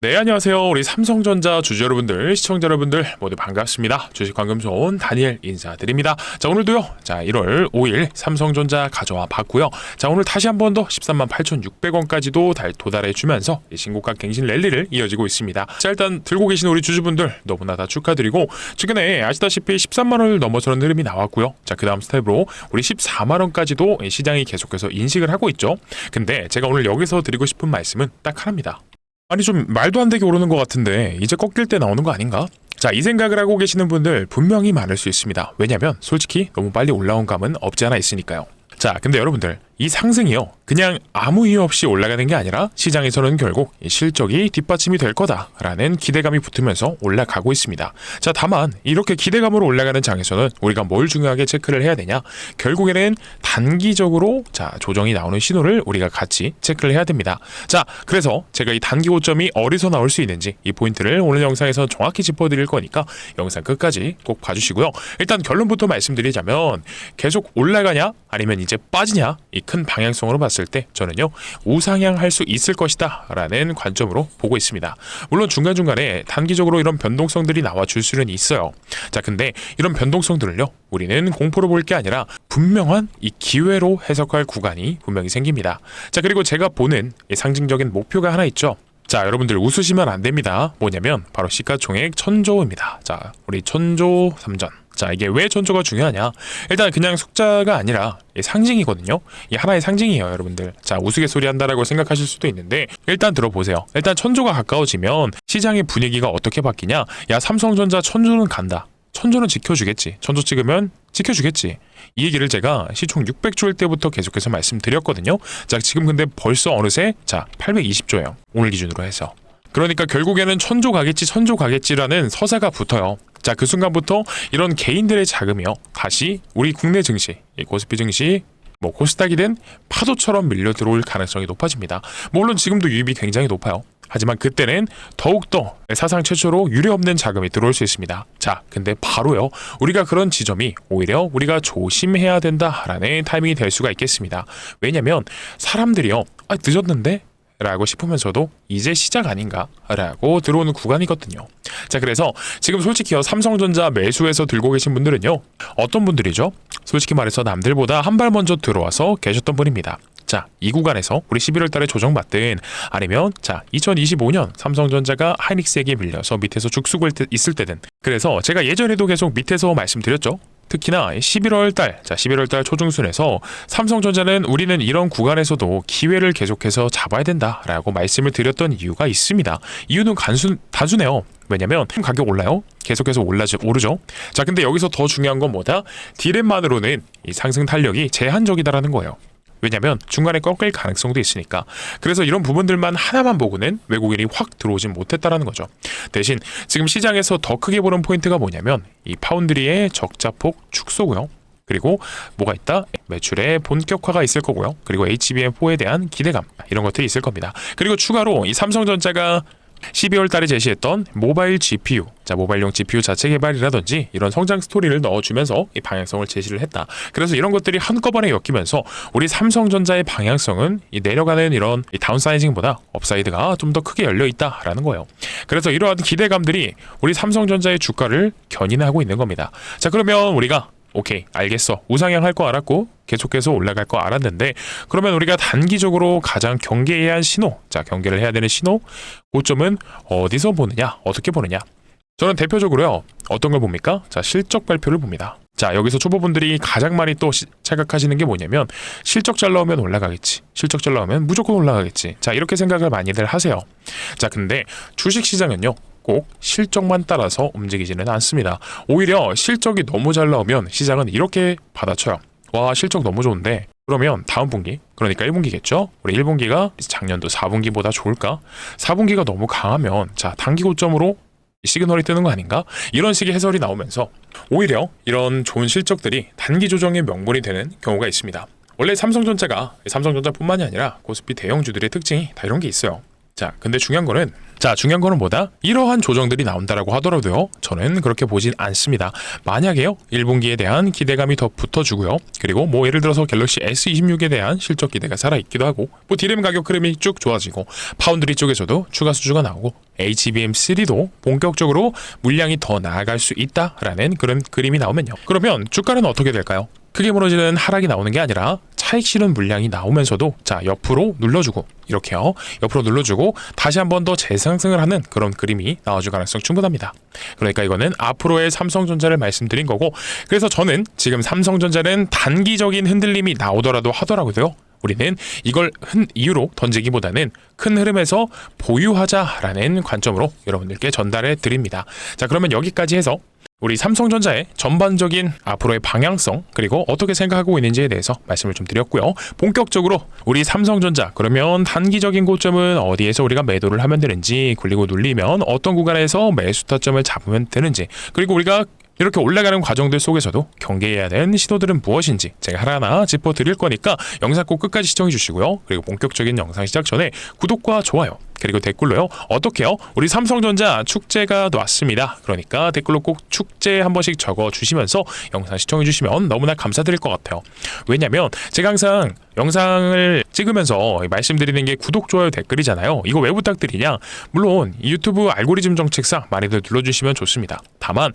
네, 안녕하세요. 우리 삼성전자 주주 여러분들, 시청자 여러분들 모두 반갑습니다. 주식관금손 다니엘 인사드립니다. 자, 오늘도요. 자, 1월 5일 삼성전자 가져와 봤고요. 자, 오늘 다시 한 번 더 138,600원까지도 도달해 주면서 신고가 갱신 랠리를 이어지고 있습니다. 자, 일단 들고 계신 우리 주주분들 너무나 다 축하드리고, 최근에 아시다시피 13만 원을 넘어서는 흐름이 나왔고요. 자, 그다음 스텝으로 우리 14만 원까지도 시장이 계속해서 인식을 하고 있죠. 근데 제가 오늘 여기서 드리고 싶은 말씀은 딱 하나입니다. 아니, 좀 말도 안 되게 오르는 것 같은데 이제 꺾일 때 나오는 거 아닌가? 자, 이 생각을 하고 계시는 분들 분명히 많을 수 있습니다. 왜냐면 솔직히 너무 빨리 올라온 감은 없지 않아 있으니까요. 자, 근데 여러분들, 이 상승이요, 그냥 아무 이유 없이 올라가는 게 아니라 시장에서는 결국 이 실적이 뒷받침이 될 거다라는 기대감이 붙으면서 올라가고 있습니다. 자, 다만 이렇게 기대감으로 올라가는 장에서는 우리가 뭘 중요하게 체크를 해야 되냐? 결국에는 단기적으로 조정이 나오는 신호를 우리가 같이 체크를 해야 됩니다. 자, 그래서 제가 이 단기 고점이 어디서 나올 수 있는지 이 포인트를 오늘 영상에서 정확히 짚어드릴 거니까 영상 끝까지 꼭 봐주시고요. 일단 결론부터 말씀드리자면, 계속 올라가냐 아니면 이제 빠지냐, 이 큰 방향성으로 봤을 때 저는요, 우상향할 수 있을 것이다 라는 관점으로 보고 있습니다. 물론 중간중간에 단기적으로 이런 변동성들이 나와 줄 수는 있어요. 자, 근데 이런 변동성들을요, 우리는 공포로 볼 게 아니라 분명한 이 기회로 해석할 구간이 분명히 생깁니다. 자, 그리고 제가 보는 이 상징적인 목표가 하나 있죠. 자, 여러분들 웃으시면 안 됩니다. 뭐냐면 바로 시가총액 1000조입니다. 자, 우리 1000조 3전. 자, 이게 왜 1000조가 중요하냐? 일단 그냥 숫자가 아니라 상징이거든요. 이 하나의 상징이에요, 여러분들. 자, 우스갯소리 한다라고 생각하실 수도 있는데, 일단 들어보세요. 일단 1000조가 가까워지면 시장의 분위기가 어떻게 바뀌냐? 야, 삼성전자 1000조는 간다. 1000조는 지켜주겠지. 1000조 찍으면 지켜주겠지. 이 얘기를 제가 시총 600조일 때부터 계속해서 말씀드렸거든요. 자, 지금 근데 벌써 어느새 820조예요. 오늘 기준으로 해서. 그러니까 결국에는 1000조 가겠지, 1000조 가겠지라는 서사가 붙어요. 자, 그 순간부터 이런 개인들의 자금이요, 다시 우리 국내 증시, 코스피 증시, 코스닥이든 파도처럼 밀려 들어올 가능성이 높아집니다. 물론 지금도 유입이 굉장히 높아요. 하지만 그때는 더욱더 사상 최초로 유례없는 자금이 들어올 수 있습니다. 자, 근데 바로요, 우리가 그런 지점이 오히려 우리가 조심해야 된다라는 타이밍이 될 수가 있겠습니다. 왜냐면 사람들이요, 늦었는데? 라고 싶으면서도 이제 시작 아닌가? 라고 들어오는 구간이거든요. 자, 그래서 지금 솔직히요, 삼성전자 매수해서 들고 계신 분들은요, 어떤 분들이죠? 솔직히 말해서 남들보다 한 발 먼저 들어와서 계셨던 분입니다. 자, 이 구간에서 우리 11월 달에 조정받든, 아니면 2025년 삼성전자가 하이닉스에게 밀려서 밑에서 죽쓰고 있을 때든, 그래서 제가 예전에도 계속 밑에서 말씀드렸죠. 특히나 11월 달 초중순에서 삼성전자는 우리는 이런 구간에서도 기회를 계속해서 잡아야 된다라고 말씀을 드렸던 이유가 있습니다. 이유는 단순해요. 왜냐면 가격 올라요. 계속해서 오르죠. 자, 근데 여기서 더 중요한 건 뭐다? 디램만으로는 이 상승 탄력이 제한적이다라는 거예요. 왜냐면 중간에 꺾일 가능성도 있으니까. 그래서 이런 부분들만 하나만 보고는 외국인이 확 들어오진 못했다라는 거죠. 대신 지금 시장에서 더 크게 보는 포인트가 뭐냐면 이 파운드리의 적자폭 축소고요. 그리고 뭐가 있다? 매출의 본격화가 있을 거고요. 그리고 HBM4에 대한 기대감, 이런 것들이 있을 겁니다. 그리고 추가로 이 삼성전자가 12월 달에 제시했던 모바일 GPU, 모바일용 GPU 자체 개발이라든지 이런 성장 스토리를 넣어주면서 이 방향성을 제시를 했다. 그래서 이런 것들이 한꺼번에 엮이면서 우리 삼성전자의 방향성은 이 내려가는 이런 이 다운사이징보다 업사이드가 좀 더 크게 열려 있다라는 거예요. 그래서 이러한 기대감들이 우리 삼성전자의 주가를 견인하고 있는 겁니다. 자, 그러면 우리가 오케이, 알겠어, 우상향 할 거 알았고 계속해서 올라갈 거 알았는데, 그러면 우리가 단기적으로 가장 경계해야 할 신호, 경계를 해야 되는 신호, 고점은 어디서 보느냐, 어떻게 보느냐? 저는 대표적으로요, 어떤 걸 봅니까? 실적 발표를 봅니다. 자, 여기서 초보분들이 가장 많이 또 착각하시는 게 뭐냐면, 실적 잘 나오면 올라가겠지, 실적 잘 나오면 무조건 올라가겠지. 자, 이렇게 생각을 많이들 하세요. 자, 근데 주식시장은요, 꼭 실적만 따라서 움직이지는 않습니다. 오히려 실적이 너무 잘 나오면 시장은 이렇게 받아쳐요. 와, 실적 너무 좋은데, 그러면 다음 분기, 그러니까 1분기겠죠? 우리 1분기가 작년도 4분기보다 좋을까? 4분기가 너무 강하면 단기 고점으로 시그널이 뜨는 거 아닌가? 이런 식의 해설이 나오면서 오히려 이런 좋은 실적들이 단기 조정의 명분이 되는 경우가 있습니다. 원래 삼성전자뿐만이 아니라 코스피 대형주들의 특징이 다 이런 게 있어요. 자, 근데 중요한 거는 뭐다? 이러한 조정들이 나온다라고 하더라도요, 저는 그렇게 보진 않습니다. 만약에요, 1분기에 대한 기대감이 더 붙어주고요. 그리고 뭐 예를 들어서 갤럭시 S26에 대한 실적 기대가 살아있기도 하고, 뭐 디램 가격 흐름이 쭉 좋아지고, 파운드리 쪽에서도 추가 수주가 나오고, HBM3도 본격적으로 물량이 더 나아갈 수 있다라는 그런 그림이 나오면요. 그러면 주가는 어떻게 될까요? 크게 무너지는 하락이 나오는 게 아니라 차익 실현 물량이 나오면서도 자, 옆으로 눌러주고, 이렇게요, 옆으로 눌러주고 다시 한 번 더 재상승을 하는 그런 그림이 나와줄 가능성 충분합니다. 그러니까 이거는 앞으로의 삼성전자를 말씀드린 거고, 그래서 저는 지금 삼성전자는 단기적인 흔들림이 나오더라도 하더라고요, 우리는 이걸 이유로 던지기보다는 큰 흐름에서 보유하자라는 관점으로 여러분들께 전달해 드립니다. 자, 그러면 여기까지 해서 우리 삼성전자의 전반적인 앞으로의 방향성, 그리고 어떻게 생각하고 있는지에 대해서 말씀을 좀 드렸고요. 본격적으로 우리 삼성전자, 그러면 단기적인 고점은 어디에서 우리가 매도를 하면 되는지, 굴리고 눌리면 어떤 구간에서 매수 타점을 잡으면 되는지, 그리고 우리가 이렇게 올라가는 과정들 속에서도 경계해야 되는 신호들은 무엇인지 제가 하나하나 짚어드릴 거니까 영상 꼭 끝까지 시청해 주시고요. 그리고 본격적인 영상 시작 전에 구독과 좋아요, 그리고 댓글로요, 어떻게요? 우리 삼성전자 축제가 왔습니다. 그러니까 댓글로 꼭 축제 한 번씩 적어주시면서 영상 시청해주시면 너무나 감사드릴 것 같아요. 왜냐면 제가 항상 영상을 찍으면서 말씀드리는 게 구독, 좋아요, 댓글이잖아요. 이거 왜 부탁드리냐? 물론 이 유튜브 알고리즘 정책상 많이들 눌러주시면 좋습니다. 다만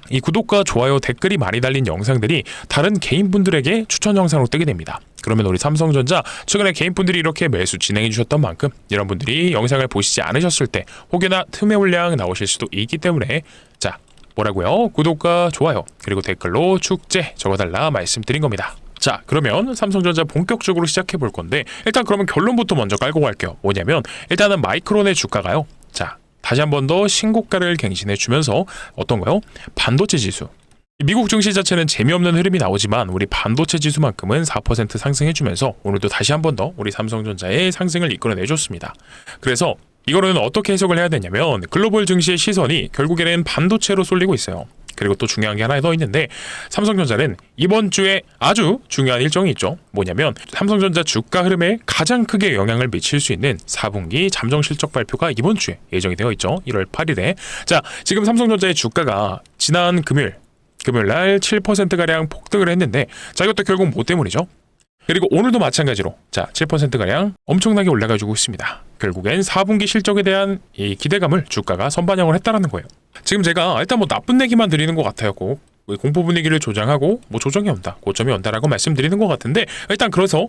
이 구독과 좋아요, 댓글이 많이 달린 영상들이 다른 개인분들에게 추천 영상으로 뜨게 됩니다. 그러면 우리 삼성전자 최근에 개인분들이 이렇게 매수 진행해 주셨던 만큼 이런 분들이 영상을 보시지 않으셨을 때 혹여나 틈의 물량 나오실 수도 있기 때문에, 자, 뭐라고요? 구독과 좋아요, 그리고 댓글로 축제 적어달라 말씀드린 겁니다. 자, 그러면 삼성전자 본격적으로 시작해 볼 건데, 일단 그러면 결론부터 먼저 깔고 갈게요. 뭐냐면 일단은 마이크론의 주가가요, 자, 다시 한 번 더 신고가를 갱신해 주면서 어떤 거요? 반도체 지수, 미국 증시 자체는 재미없는 흐름이 나오지만 우리 반도체 지수만큼은 4% 상승해주면서 오늘도 다시 한 번 더 우리 삼성전자의 상승을 이끌어내줬습니다. 그래서 이거는 어떻게 해석을 해야 되냐면, 글로벌 증시의 시선이 결국에는 반도체로 쏠리고 있어요. 그리고 또 중요한 게 하나 더 있는데, 삼성전자는 이번 주에 아주 중요한 일정이 있죠. 뭐냐면 삼성전자 주가 흐름에 가장 크게 영향을 미칠 수 있는 4분기 잠정 실적 발표가 이번 주에 예정이 되어 있죠. 1월 8일에. 자, 지금 삼성전자의 주가가 지난 금요일날 7%가량 폭등을 했는데, 자, 이것도 결국 뭐 때문이죠? 그리고 오늘도 마찬가지로 자, 7%가량 엄청나게 올라가지고 있습니다. 결국엔 4분기 실적에 대한 이 기대감을 주가가 선반영을 했다라는 거예요. 지금 제가 일단 뭐 나쁜 얘기만 드리는 것 같아요. 꼭 공포 분위기를 조장하고 뭐 조정이 온다, 고점이 온다라고 말씀드리는 것 같은데, 일단 그래서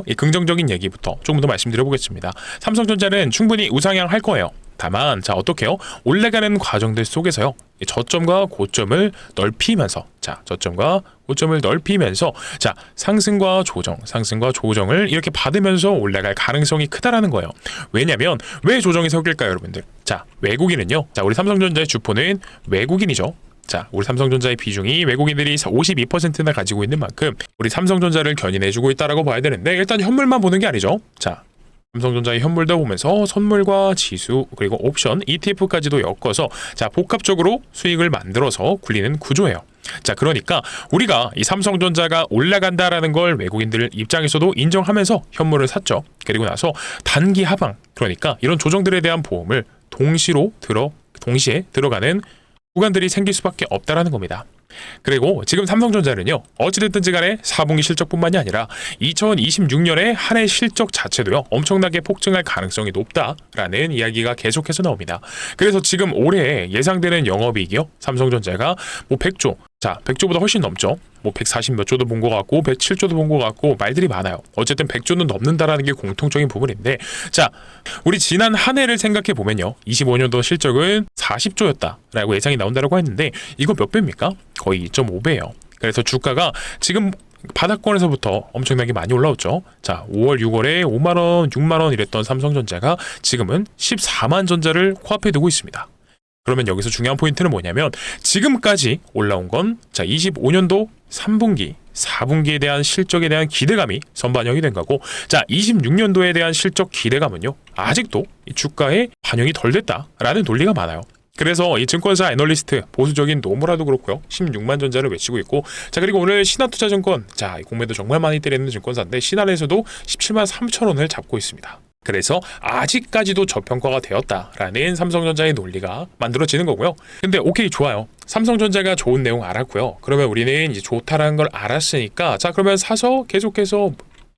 이 긍정적인 얘기부터 조금 더 말씀드려보겠습니다. 삼성전자는 충분히 우상향할 거예요. 다만 자, 어떻게요? 올라가는 과정들 속에서요, 저점과 고점을 넓히면서, 자, 저점과 고점을 넓히면서 자, 상승과 조정을 이렇게 받으면서 올라갈 가능성이 크다라는 거예요. 왜냐면 왜 조정이 섞일까요, 여러분들? 자, 외국인은요, 자, 우리 삼성전자의 주포는 외국인이죠. 자, 우리 삼성전자의 비중이 외국인들이 52%나 가지고 있는 만큼 우리 삼성전자를 견인해주고 있다라고 봐야 되는데, 일단 현물만 보는 게 아니죠. 자, 삼성전자의 현물도 보면서 선물과 지수, 그리고 옵션, ETF까지도 엮어서 자, 복합적으로 수익을 만들어서 굴리는 구조예요. 자, 그러니까 우리가 이 삼성전자가 올라간다라는 걸 외국인들 입장에서도 인정하면서 현물을 샀죠. 그리고 나서 단기 하방, 그러니까 이런 조정들에 대한 보험을 동시에 들어가는 구간들이 생길 수밖에 없다라는 겁니다. 그리고 지금 삼성전자는요, 어찌됐든지 간에 4분기 실적뿐만이 아니라 2026년에 한 해 실적 자체도요, 엄청나게 폭증할 가능성이 높다라는 이야기가 계속해서 나옵니다. 그래서 지금 올해 예상되는 영업이익이요, 삼성전자가 뭐 100조, 자, 100조보다 훨씬 넘죠. 뭐 140 몇 조도 본 것 같고 107조도 본 것 같고 말들이 많아요. 어쨌든 100조는 넘는다라는 게 공통적인 부분인데, 자, 우리 지난 한 해를 생각해 보면요, 25년도 실적은 40조였다라고 예상이 나온다라고 했는데, 이거 몇 배입니까? 거의 2.5배예요. 그래서 주가가 지금 바닥권에서부터 엄청나게 많이 올라왔죠. 자, 5월, 6월에 5만원, 6만원 이랬던 삼성전자가 지금은 14만 전자를 코앞에 두고 있습니다. 그러면 여기서 중요한 포인트는 뭐냐면, 지금까지 올라온 건 자, 25년도 3분기, 4분기에 대한 실적에 대한 기대감이 선반영이 된 거고, 자, 26년도에 대한 실적 기대감은요, 아직도 이 주가에 반영이 덜 됐다라는 논리가 많아요. 그래서 이 증권사 애널리스트 보수적인 노무라도 그렇고요, 16만 전자를 외치고 있고, 자, 그리고 오늘 신한투자증권, 자, 이 공매도 정말 많이 때리는 증권사인데 신한에서도 17만 3천 원을 잡고 있습니다. 그래서 아직까지도 저평가가 되었다라는 삼성전자의 논리가 만들어지는 거고요. 근데 오케이, 좋아요. 삼성전자가 좋은 내용 알았고요. 그러면 우리는 이제 좋다라는 걸 알았으니까 자, 그러면 사서 계속해서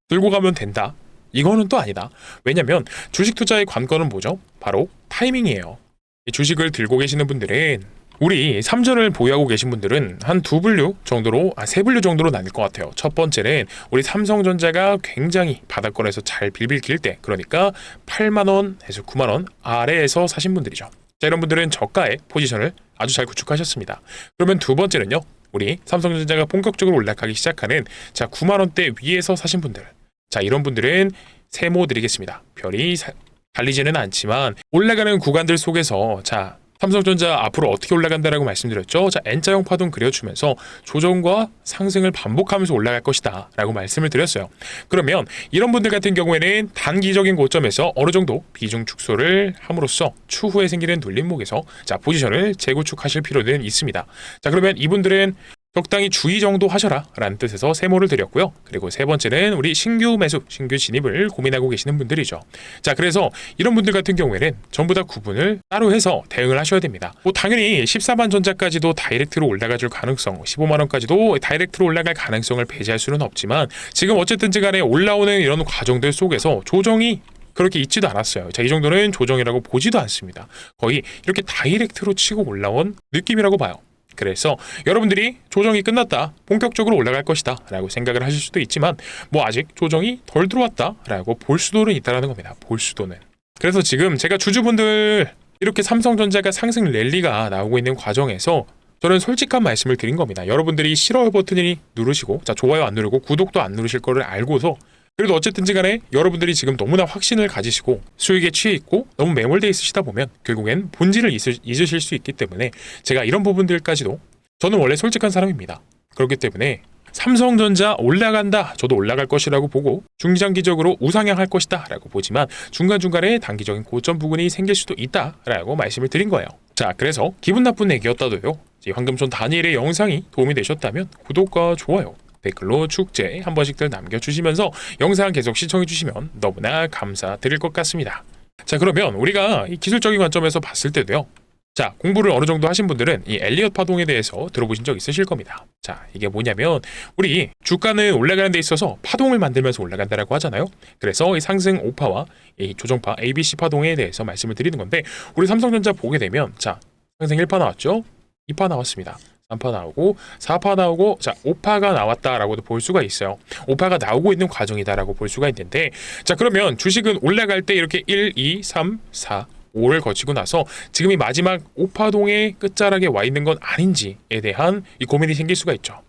들고 가면 된다. 이거는 또 아니다. 왜냐면 주식 투자의 관건은 뭐죠? 바로 타이밍이에요. 이 주식을 들고 계시는 분들은, 우리 삼전을 보유하고 계신 분들은 한 두 분류 정도로, 세 분류 정도로 나뉠 것 같아요. 첫 번째는 우리 삼성전자가 굉장히 바닥권에서 잘 빌빌 길 때, 그러니까 8만원에서 9만원 아래에서 사신 분들이죠. 자, 이런 분들은 저가의 포지션을 아주 잘 구축하셨습니다. 그러면 두 번째는요, 우리 삼성전자가 본격적으로 올라가기 시작하는 9만원대 위에서 사신 분들. 자, 이런 분들은 세모 드리겠습니다. 별이 달리지는 않지만 올라가는 구간들 속에서, 자, 삼성전자 앞으로 어떻게 올라간다라고 말씀드렸죠. 자, N자형 파동 그려주면서 조정과 상승을 반복하면서 올라갈 것이다 라고 말씀을 드렸어요. 그러면 이런 분들 같은 경우에는 단기적인 고점에서 어느 정도 비중 축소를 함으로써 추후에 생기는 눌림목에서 자, 포지션을 재구축하실 필요는 있습니다. 자, 그러면 이분들은 적당히 주의 정도 하셔라 라는 뜻에서 세모를 드렸고요. 그리고 세 번째는 우리 신규 매수, 신규 진입을 고민하고 계시는 분들이죠. 자, 그래서 이런 분들 같은 경우에는 전부 다 구분을 따로 해서 대응을 하셔야 됩니다. 뭐 당연히 14만 전자까지도 다이렉트로 올라가줄 가능성, 15만 원까지도 다이렉트로 올라갈 가능성을 배제할 수는 없지만, 지금 어쨌든지 간에 올라오는 이런 과정들 속에서 조정이 그렇게 있지도 않았어요. 자, 이 정도는 조정이라고 보지도 않습니다. 거의 이렇게 다이렉트로 치고 올라온 느낌이라고 봐요. 그래서 여러분들이 조정이 끝났다, 본격적으로 올라갈 것이다 라고 생각을 하실 수도 있지만, 뭐 아직 조정이 덜 들어왔다 라고 볼 수도는 있다는 겁니다. 볼 수도는. 그래서 지금 제가 주주분들 이렇게 삼성전자가 상승 랠리가 나오고 있는 과정에서 저는 솔직한 말씀을 드린 겁니다. 여러분들이 싫어요 버튼이 누르시고, 자, 좋아요 안 누르고 구독도 안 누르실 거를 알고서, 그래도 어쨌든지 간에 여러분들이 지금 너무나 확신을 가지시고 수익에 취해 있고 너무 매몰돼 있으시다 보면 결국엔 본질을 잊으실 수 있기 때문에, 제가 이런 부분들까지도, 저는 원래 솔직한 사람입니다. 그렇기 때문에 삼성전자 올라간다, 저도 올라갈 것이라고 보고 중장기적으로 우상향할 것이다 라고 보지만, 중간중간에 단기적인 고점 부분이 생길 수도 있다 라고 말씀을 드린 거예요. 자, 그래서 기분 나쁜 얘기였다도요, 황금손 다니엘의 영상이 도움이 되셨다면 구독과 좋아요, 댓글로 축제 한 번씩들 남겨주시면서 영상 계속 시청해주시면 너무나 감사드릴 것 같습니다. 자, 그러면 우리가 이 기술적인 관점에서 봤을 때도요, 자, 공부를 어느 정도 하신 분들은 이 엘리엇 파동에 대해서 들어보신 적 있으실 겁니다. 자, 이게 뭐냐면, 우리 주가는 올라가는 데 있어서 파동을 만들면서 올라간다라고 하잖아요. 그래서 이 상승 5파와 이 조정파 ABC 파동에 대해서 말씀을 드리는 건데, 우리 삼성전자 보게 되면, 자, 상승 1파 나왔죠? 2파 나왔습니다. 3파 나오고 4파 나오고, 자, 5파가 나왔다라고도 볼 수가 있어요. 5파가 나오고 있는 과정이다라고 볼 수가 있는데, 자, 그러면 주식은 올라갈 때 이렇게 1, 2, 3, 4, 5를 거치고 나서 지금이 마지막 5파동의 끝자락에 와 있는 건 아닌지에 대한 이 고민이 생길 수가 있죠.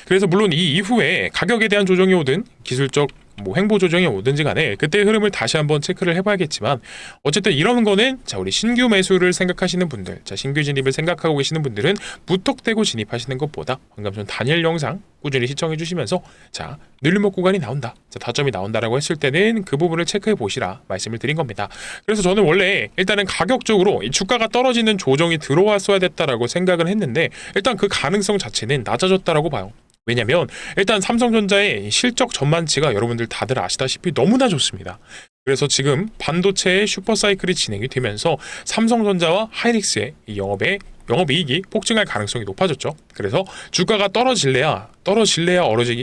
그래서 물론 이 이후에 가격에 대한 조정이 오든 기술적 행보 조정이 오든지 간에 그때 흐름을 다시 한번 체크를 해봐야겠지만, 어쨌든 이런 거는, 자, 우리 신규 매수를 생각하시는 분들, 자, 신규 진입을 생각하고 계시는 분들은 무턱대고 진입하시는 것보다 황금손 다니엘 영상 꾸준히 시청해 주시면서, 자, 눌림목 구간이 나온다, 자, 타점이 나온다라고 했을 때는 그 부분을 체크해 보시라 말씀을 드린 겁니다. 그래서 저는 원래 일단은 가격적으로 이 주가가 떨어지는 조정이 들어왔어야 됐다라고 생각을 했는데, 일단 그 가능성 자체는 낮아졌다라고 봐요. 왜냐면 일단 삼성전자의 실적 전망치가 여러분들 다들 아시다시피 너무나 좋습니다. 그래서 지금 반도체의 슈퍼사이클이 진행이 되면서 삼성전자와 하이닉스의 이 영업이익이 폭증할 가능성이 높아졌죠. 그래서 주가가 떨어질래야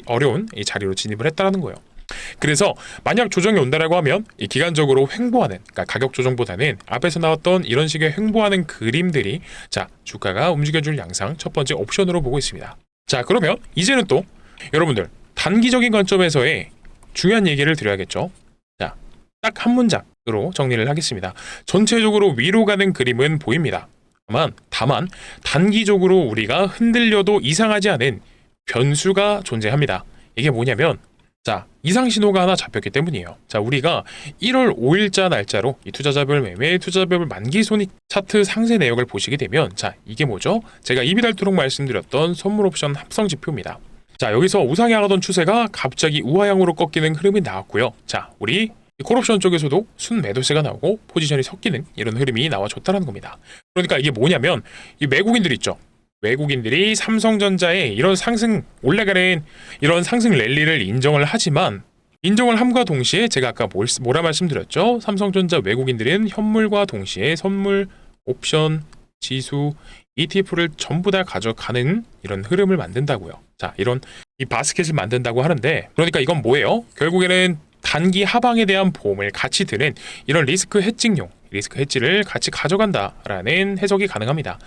어려운 이 자리로 진입을 했다는 거예요. 그래서 만약 조정이 온다라고 하면 이 기간적으로 횡보하는, 그러니까 가격 조정보다는 앞에서 나왔던 이런 식의 횡보하는 그림들이, 자, 주가가 움직여줄 양상 첫 번째 옵션으로 보고 있습니다. 자, 그러면 이제는 또 여러분들 단기적인 관점에서의 중요한 얘기를 드려야겠죠. 자, 딱 한 문장으로 정리를 하겠습니다. 전체적으로 위로 가는 그림은 보입니다. 다만 단기적으로 우리가 흔들려도 이상하지 않은 변수가 존재합니다. 이게 뭐냐면, 자, 이상 신호가 하나 잡혔기 때문이에요. 자, 우리가 1월 5일자 날짜로 이 투자자별 매매, 투자자별 만기 손익 차트 상세 내역을 보시게 되면, 자, 이게 뭐죠? 제가 입이 닳도록 말씀드렸던 선물 옵션 합성 지표입니다. 자, 여기서 우상향하던 추세가 갑자기 우하향으로 꺾이는 흐름이 나왔고요. 자, 우리 콜옵션 쪽에서도 순 매도세가 나오고 포지션이 섞이는 이런 흐름이 나와줬다는 겁니다. 그러니까 이게 뭐냐면, 이 외국인들 있죠. 외국인들이 삼성전자의 이런 상승 올라가는 이런 상승 랠리를 인정을 하지만, 인정을 함과 동시에 제가 아까 뭐라 말씀드렸죠? 삼성전자 외국인들은 현물과 동시에 선물, 옵션, 지수, ETF를 전부 다 가져가는 이런 흐름을 만든다고요. 자, 이런 이 바스켓을 만든다고 하는데, 그러니까 이건 뭐예요? 결국에는 단기 하방에 대한 보험을 같이 드는 이런 리스크 해칭용, 리스크 해지를 같이 가져간다라는 해석이 가능합니다.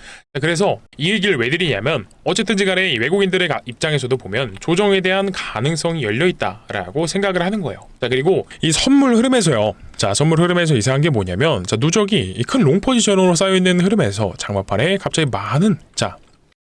그래서 이 얘기를 왜 드리냐면, 어쨌든지 간에 이 외국인들의 입장에서도 보면 조정에 대한 가능성이 열려있다라고 생각을 하는 거예요. 자, 그리고 이 선물 흐름에서요. 자, 선물 흐름에서 이상한 게 뭐냐면, 자, 누적이 이 큰 롱 포지션으로 쌓여있는 흐름에서 장막판에 갑자기 많은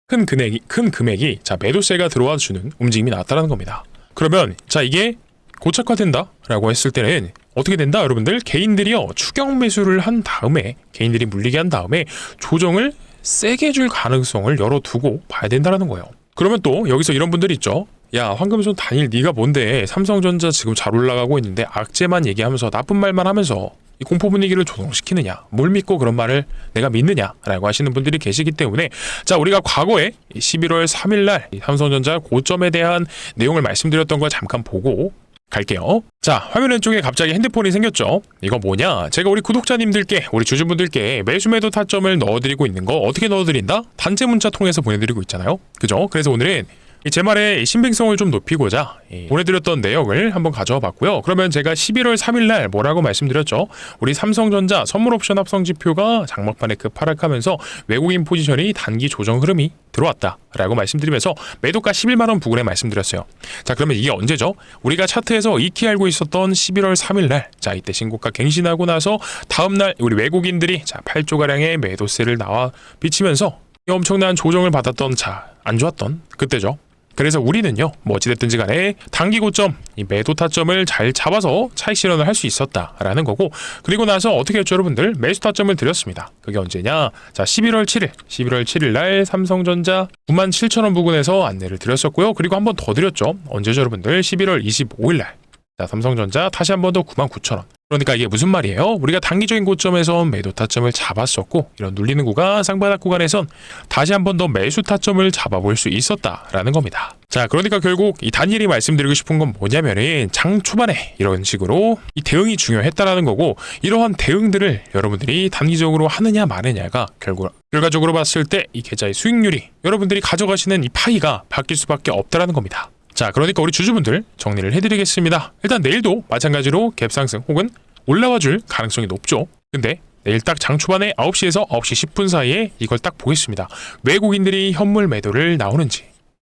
큰 금액이 매도세가 들어와 주는 움직임이 나왔다는 겁니다. 그러면 자, 이게 고착화된다라고 했을 때는 어떻게 된다? 여러분들, 개인들이요 추격 매수를 한 다음에, 개인들이 물리게 한 다음에 조정을 세게 줄 가능성을 열어두고 봐야 된다는 거예요. 그러면 또 여기서 이런 분들이 있죠. 야, 황금손 단일 네가 뭔데 삼성전자 지금 잘 올라가고 있는데 악재만 얘기하면서 나쁜 말만 하면서 이 공포 분위기를 조성시키느냐, 뭘 믿고 그런 말을 내가 믿느냐라고 하시는 분들이 계시기 때문에, 자, 우리가 과거에 11월 3일날 삼성전자 고점에 대한 내용을 말씀드렸던 걸 잠깐 보고 갈게요. 자, 화면 왼쪽에 갑자기 핸드폰이 생겼죠. 이거 뭐냐? 제가 우리 구독자님들께, 우리 주주분들께 매수 매도 타점을 넣어드리고 있는 거, 어떻게 넣어드린다? 단체 문자 통해서 보내드리고 있잖아요. 그죠? 그래서 오늘은 제 말의 신빙성을 좀 높이고자 보내드렸던 내역을 한번 가져와 봤고요. 그러면 제가 11월 3일날 뭐라고 말씀드렸죠? 우리 삼성전자 선물옵션 합성지표가 장막판에 급하락하면서 외국인 포지션이 단기 조정 흐름이 들어왔다라고 말씀드리면서 매도가 11만원 부근에 말씀드렸어요. 자, 그러면 이게 언제죠? 우리가 차트에서 익히 알고 있었던 11월 3일날, 자, 이때 신고가 갱신하고 나서 다음날 우리 외국인들이 8조가량의 매도세를 나와 비치면서 엄청난 조정을 받았던, 안 좋았던 그때죠. 그래서 우리는요, 뭐 어찌됐든지 간에 단기 고점, 이 매도 타점을 잘 잡아서 차익 실현을 할 수 있었다라는 거고, 그리고 나서 어떻게 했죠, 여러분들? 매수 타점을 드렸습니다. 그게 언제냐? 자, 11월 7일 날 삼성전자 97,000원 부근에서 안내를 드렸었고요. 그리고 한 번 더 드렸죠. 언제죠, 여러분들? 11월 25일 날. 자, 삼성전자 다시 한 번 더 99,000원. 그러니까 이게 무슨 말이에요? 우리가 단기적인 고점에서 매도 타점을 잡았었고, 이런 눌리는 구간, 쌍바닥 구간에선 다시 한 번 더 매수 타점을 잡아볼 수 있었다라는 겁니다. 자, 그러니까 결국 이 단일이 말씀드리고 싶은 건 뭐냐면은, 장 초반에 이런 식으로 이 대응이 중요했다라는 거고, 이러한 대응들을 여러분들이 단기적으로 하느냐 마느냐가 결과적으로 봤을 때 이 계좌의 수익률이, 여러분들이 가져가시는 이 파이가 바뀔 수밖에 없다라는 겁니다. 자, 그러니까 우리 주주분들 정리를 해드리겠습니다. 일단 내일도 마찬가지로 갭상승 혹은 올라와 줄 가능성이 높죠. 근데 내일 딱 장 초반에 9시에서 9시 10분 사이에 이걸 딱 보겠습니다. 외국인들이 현물 매도를 나오는지,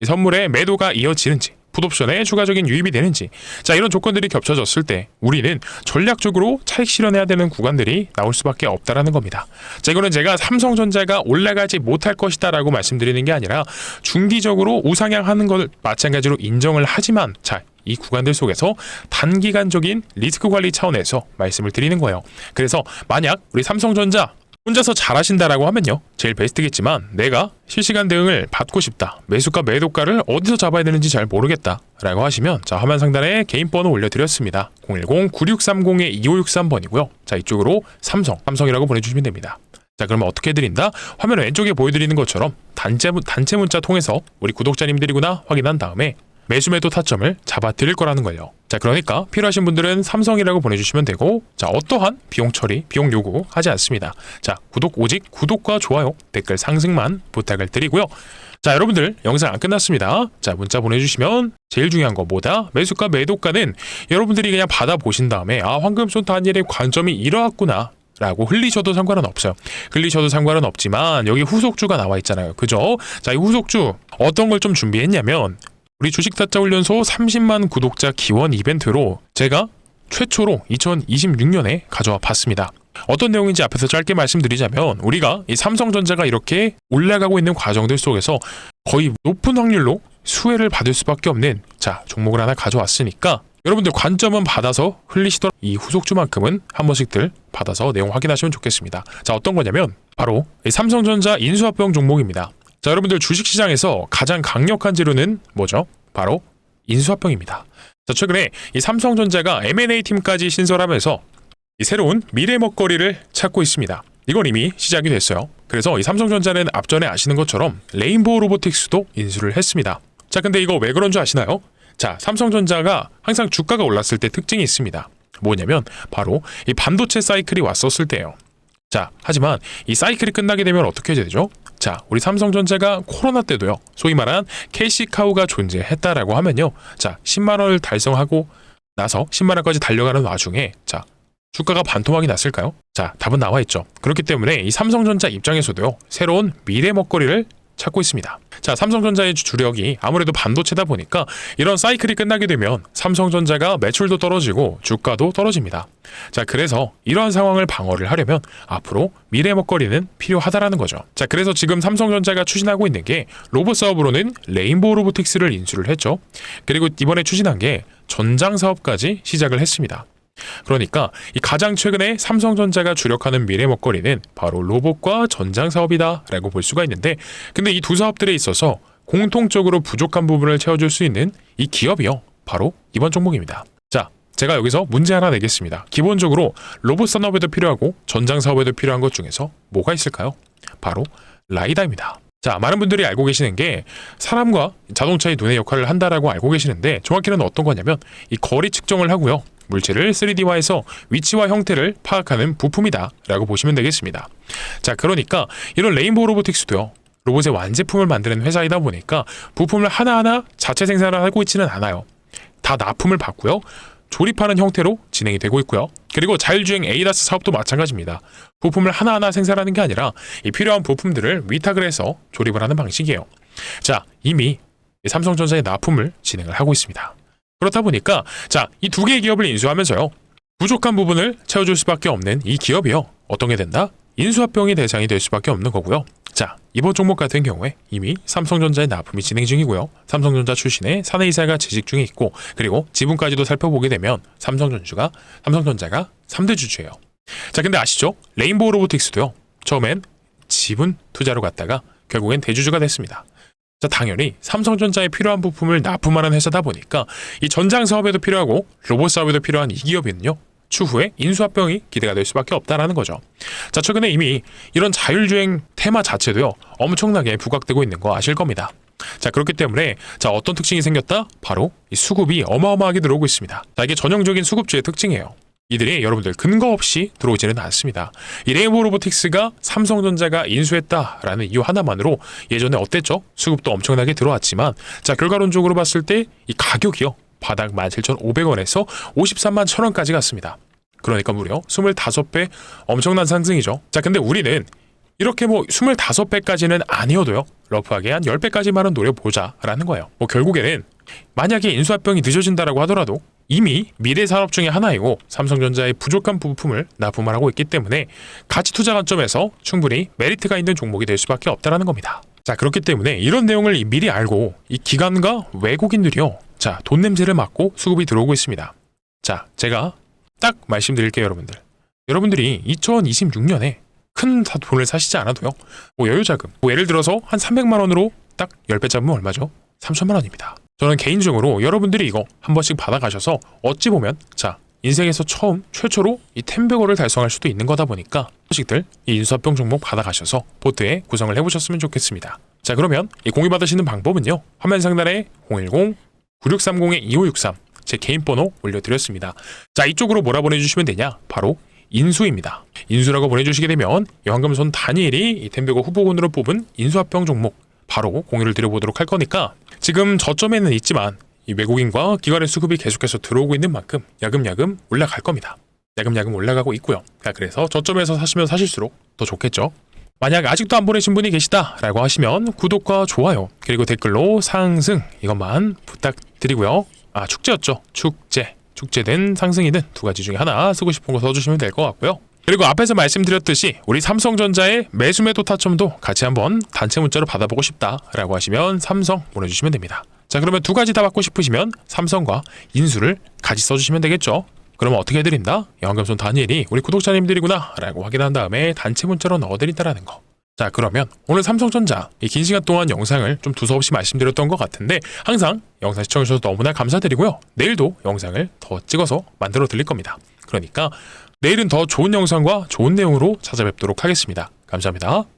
선물의 매도가 이어지는지, 풋옵션에 추가적인 유입이 되는지, 자, 이런 조건들이 겹쳐졌을 때 우리는 전략적으로 차익 실현해야 되는 구간들이 나올 수밖에 없다라는 겁니다. 자, 이거는 제가 삼성전자가 올라가지 못할 것이다 라고 말씀드리는 게 아니라 중기적으로 우상향하는 걸 마찬가지로 인정을 하지만, 자, 이 구간들 속에서 단기간적인 리스크 관리 차원에서 말씀을 드리는 거예요. 그래서 만약 우리 삼성전자 혼자서 잘하신다라고 하면요, 제일 베스트겠지만 내가 실시간 대응을 받고 싶다, 매수가 매도가를 어디서 잡아야 되는지 잘 모르겠다 라고 하시면, 자, 화면 상단에 개인 번호 올려드렸습니다. 010-9630-2563번이고요 자, 이쪽으로 삼성이라고 보내주시면 됩니다. 자, 그러면 어떻게 해드린다? 화면 왼쪽에 보여드리는 것처럼 단체 문자 통해서 우리 구독자님들이구나 확인한 다음에 매수 매도 타점을 잡아 드릴 거라는 거예요. 자, 그러니까 필요하신 분들은 삼성이라고 보내주시면 되고, 자, 어떠한 비용 처리, 비용 요구 하지 않습니다. 자, 오직 구독과 좋아요, 댓글 상승만 부탁을 드리고요. 자, 여러분들 영상 안 끝났습니다. 자, 문자 보내주시면 제일 중요한 거 뭐다? 매수가 매도가는 여러분들이 그냥 받아보신 다음에, 아, 황금손 단일의 관점이 이러했구나 라고 흘리셔도 상관은 없어요. 흘리셔도 상관은 없지만 여기 후속주가 나와 있잖아요. 그죠? 자, 이 후속주 어떤 걸 좀 준비했냐면, 우리 주식타짜 훈련소 30만 구독자 기원 이벤트로 제가 최초로 2026년에 가져와 봤습니다. 어떤 내용인지 앞에서 짧게 말씀드리자면, 우리가 이 삼성전자가 이렇게 올라가고 있는 과정들 속에서 거의 높은 확률로 수혜를 받을 수밖에 없는, 자, 종목을 하나 가져왔으니까 여러분들 관점은 받아서 흘리시던 이 후속주만큼은 한 번씩들 받아서 내용 확인하시면 좋겠습니다. 자, 어떤 거냐면 바로 이 삼성전자 인수합병 종목입니다. 자, 여러분들 주식시장에서 가장 강력한 재료는 뭐죠? 바로 인수합병입니다. 자, 최근에 이 삼성전자가 M&A 팀까지 신설하면서 이 새로운 미래 먹거리를 찾고 있습니다. 이건 이미 시작이 됐어요. 그래서 이 삼성전자는 앞전에 아시는 것처럼 레인보우 로보틱스도 인수를 했습니다. 자, 근데 이거 왜 그런 줄 아시나요? 자, 삼성전자가 항상 주가가 올랐을 때 특징이 있습니다. 뭐냐면 바로 이 반도체 사이클이 왔었을 때예요. 자, 하지만 이 사이클이 끝나게 되면 어떻게 되죠? 자, 우리 삼성전자가 코로나 때도요, 소위 말한 캐시카우가 존재했다라고 하면요, 자, 10만 원을 달성하고 나서 10만 원까지 달려가는 와중에, 자, 주가가 반토막이 났을까요? 자, 답은 나와 있죠. 그렇기 때문에 이 삼성전자 입장에서도요, 새로운 미래 먹거리를 찾고 있습니다. 자, 삼성전자의 주력이 아무래도 반도체다 보니까 이런 사이클이 끝나게 되면 삼성전자가 매출도 떨어지고 주가도 떨어집니다. 자, 그래서 이러한 상황을 방어를 하려면 앞으로 미래 먹거리는 필요하다라는 거죠. 자, 그래서 지금 삼성전자가 추진하고 있는 게 로봇 사업으로는 레인보우 로보틱스를 인수를 했죠. 그리고 이번에 추진한 게 전장 사업까지 시작을 했습니다. 그러니까 이 가장 최근에 삼성전자가 주력하는 미래 먹거리는 바로 로봇과 전장 사업이다 라고 볼 수가 있는데, 근데 이 두 사업들에 있어서 공통적으로 부족한 부분을 채워줄 수 있는 이 기업이요, 바로 이번 종목입니다. 자, 제가 여기서 문제 하나 내겠습니다. 기본적으로 로봇 산업에도 필요하고 전장 사업에도 필요한 것 중에서 뭐가 있을까요? 바로 라이다입니다. 자, 많은 분들이 알고 계시는 게 사람과 자동차의 눈의 역할을 한다라고 알고 계시는데, 정확히는 어떤 거냐면 이 거리 측정을 하고요, 물체를 3D화해서 위치와 형태를 파악하는 부품이다 라고 보시면 되겠습니다. 자, 그러니까 이런 레인보우 로보틱스도요, 로봇의 완제품을 만드는 회사이다 보니까 부품을 하나하나 자체 생산을 하고 있지는 않아요. 다 납품을 받고요, 조립하는 형태로 진행이 되고 있고요. 그리고 자율주행 ADAS 사업도 마찬가지입니다. 부품을 하나하나 생산하는 게 아니라 이 필요한 부품들을 위탁을 해서 조립을 하는 방식이에요. 자, 이미 삼성전자의 납품을 진행을 하고 있습니다. 그렇다 보니까 자, 이 두 개의 기업을 인수하면서요, 부족한 부분을 채워줄 수밖에 없는 이 기업이요, 어떤 게 된다? 인수합병이 대상이 될 수밖에 없는 거고요. 자, 이번 종목 같은 경우에 이미 삼성전자의 납품이 진행 중이고요, 삼성전자 출신의 사내이사가 재직 중에 있고, 그리고 지분까지도 살펴보게 되면 삼성전자가 3대 주주예요. 자, 근데 아시죠? 레인보우 로보틱스도요, 처음엔 지분 투자로 갔다가 결국엔 대주주가 됐습니다. 자, 당연히 삼성전자에 필요한 부품을 납품하는 회사다 보니까 이 전장 사업에도 필요하고 로봇 사업에도 필요한 이 기업에는요, 추후에 인수합병이 기대가 될 수밖에 없다라는 거죠. 자, 최근에 이미 이런 자율주행 테마 자체도요, 엄청나게 부각되고 있는 거 아실 겁니다. 자, 그렇기 때문에 자, 어떤 특징이 생겼다? 바로 이 수급이 어마어마하게 들어오고 있습니다. 자, 이게 전형적인 수급주의 특징이에요. 이들이 여러분들 근거 없이 들어오지는 않습니다. 이 레인보우 로보틱스가 삼성전자가 인수했다라는 이유 하나만으로 예전에 어땠죠? 수급도 엄청나게 들어왔지만, 자, 결과론적으로 봤을 때 이 가격이요, 바닥 17,500원에서 53만 1,000원까지 갔습니다. 그러니까 무려 25배 엄청난 상승이죠. 자, 근데 우리는 이렇게 뭐 25배까지는 아니어도요, 러프하게 한 10배까지만은 노려보자라는 거예요. 뭐 결국에는 만약에 인수합병이 늦어진다라고 하더라도 이미 미래 산업 중에 하나이고 삼성전자의 부족한 부품을 납품을 하고 있기 때문에 가치 투자 관점에서 충분히 메리트가 있는 종목이 될 수밖에 없다라는 겁니다. 자, 그렇기 때문에 이런 내용을 미리 알고 이 기관과 외국인들이요, 자, 돈 냄새를 맡고 수급이 들어오고 있습니다. 자, 제가 딱 말씀드릴게요, 여러분들. 여러분들이 2026년에 큰 돈을 사시지 않아도요, 뭐 여유자금, 뭐 예를 들어서 한 300만 원으로 딱 10배 잡으면 얼마죠? 3천만 원입니다. 저는 개인적으로 여러분들이 이거 한 번씩 받아가셔서 어찌 보면 자, 인생에서 최초로 이 10배고를 달성할 수도 있는 거다 보니까 소식들 이 인수합병 종목 받아가셔서 포트에 구성을 해보셨으면 좋겠습니다. 자, 그러면 이 공유 받으시는 방법은요, 화면 상단에 010-9630-2563 제 개인 번호 올려드렸습니다. 자, 이쪽으로 뭐라 보내주시면 되냐? 바로 인수입니다. 인수라고 보내주시게 되면 이 황금손 다니엘이 이 10배고 후보군으로 뽑은 인수합병 종목 바로 공유를 드려보도록 할 거니까, 지금 저점에는 있지만 이 외국인과 기관의 수급이 계속해서 들어오고 있는 만큼 야금야금 올라갈 겁니다. 야금야금 올라가고 있고요. 그래서 저점에서 사시면 사실수록 더 좋겠죠. 만약 아직도 안 보내신 분이 계시다라고 하시면 구독과 좋아요, 그리고 댓글로 상승 이것만 부탁드리고요. 아, 축제였죠. 축제된 상승이든 두 가지 중에 하나 쓰고 싶은 거 써주시면 될 것 같고요. 그리고 앞에서 말씀드렸듯이 우리 삼성전자의 매수매도 타점도 같이 한번 단체 문자로 받아보고 싶다라고 하시면 삼성 보내주시면 됩니다. 자, 그러면 두 가지 다 받고 싶으시면 삼성과 인수를 같이 써주시면 되겠죠. 그러면 어떻게 해드린다? 황금손 다니엘이 우리 구독자님들이구나 라고 확인한 다음에 단체 문자로 넣어드린다라는 거. 자, 그러면 오늘 삼성전자 이 긴 시간 동안 영상을 좀 두서없이 말씀드렸던 것 같은데, 항상 영상 시청해주셔서 너무나 감사드리고요. 내일도 영상을 더 찍어서 만들어 드릴 겁니다. 그러니까 내일은 더 좋은 영상과 좋은 내용으로 찾아뵙도록 하겠습니다. 감사합니다.